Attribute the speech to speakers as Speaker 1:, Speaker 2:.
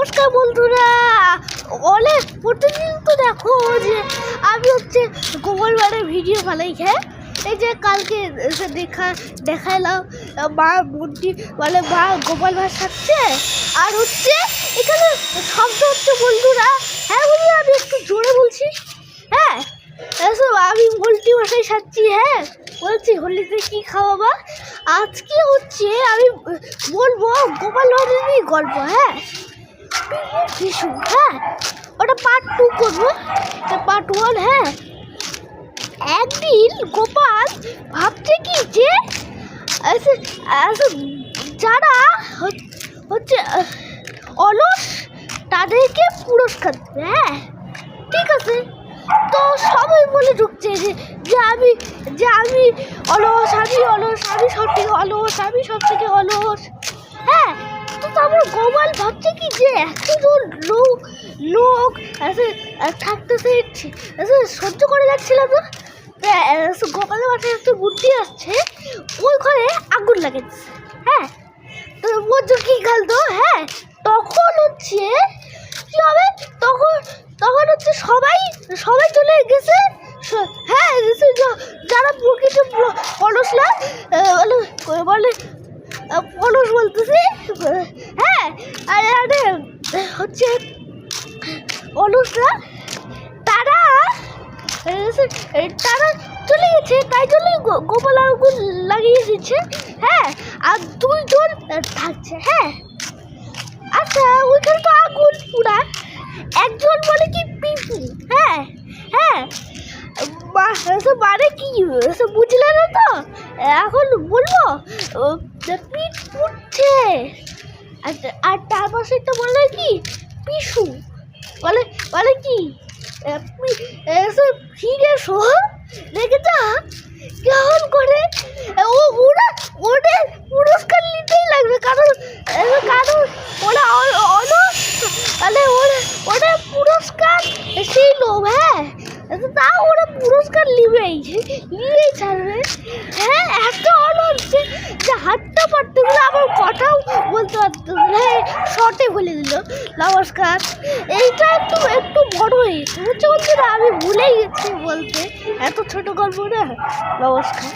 Speaker 1: নমস্কার বন্ধুরা। অনেক প্রতিদিন তো দেখো যে আমি গোপালবাড়ির ভিডিও বানাই। হ্যাঁ, এই যে কালকে দেখালাম মা মূর্তি মানে মা গোপাল ভাঁড় সাজছে, আর এখানে শব্দ হচ্ছে বন্ধুরা। হ্যাঁ বন্ধুরা, আমি একটু জোরে বলছি। হ্যাঁ, এসব আমি পোলট্রি মশাই সাজছি। হ্যাঁ বলছি, হোলিতে কী খাওয়াবা? আজকে আমি বলবো গোপাল ভাঁড়েরই গল্প। হ্যাঁ, শিশু। হ্যাঁ, ওটা পার্ট 2 করবো, পার্ট 1। হ্যাঁ, একদিন গোপাল ভাবছে কি যে যারা অলস তাদেরকে পুরস্কার দেবে। হ্যাঁ ঠিক আছে, তো সবাই বলে ঢুকছে যে আমি অলস, আমি সব থেকে অলস, আমি সব থেকে অলস। হ্যাঁ, তো তারপর গোপাল ভাবছে কি যে 100 জন লোক থাকতেছে, সহ্য করে যাচ্ছিলাম না। গোপালের মাথায় একটু বুদ্ধি আসছে, ওই ঘরে আগুন লাগেছে। হ্যাঁ, তো বলছো কি খেলতো। হ্যাঁ, তখন কি হবে, তখন সবাই চলে গেছে। হ্যাঁ, যারা প্রকৃত অলস না বলে অলস বলতেছি। হ্যাঁ, আরে অলসরা তারা চলে গেছে, তাই জন্যই গোপাল আগুন লাগিয়ে দিচ্ছে। হ্যাঁ, আর 2 জন থাকছে। হ্যাঁ, আচ্ছা, ওইখানে তো আগুন পুরা। একজন বলে কি পিপু। হ্যাঁ হ্যাঁ, মানে কি বুঝলে না তো? এখন বলবো পিঠ পুড়ছে। আর তার পাশে একটা বলে কি পিসু, বলে কি ফিরে শো। দেখেছ কেমন করে ওদের পুরস্কার নিতেই লাগবে, কারণ ওরা অলস, মানে ওদের পুরস্কার সেই লোভ। হ্যাঁ, তাও ওরা পুরস্কার নিয়েই ছাড়বে। হ্যাঁ, এত অলস যে হাতটা পারতে গেলে আবার কথাও বলতে পারতো। হ্যাঁ, শর্টে বলে দিল নমস্কার। এইটা একটু বড় হয়েছে, বুঝছো বন্ধুরা, আমি ভুলেই গেছি বলতে। এত ছোট গল্প না। নমস্কার।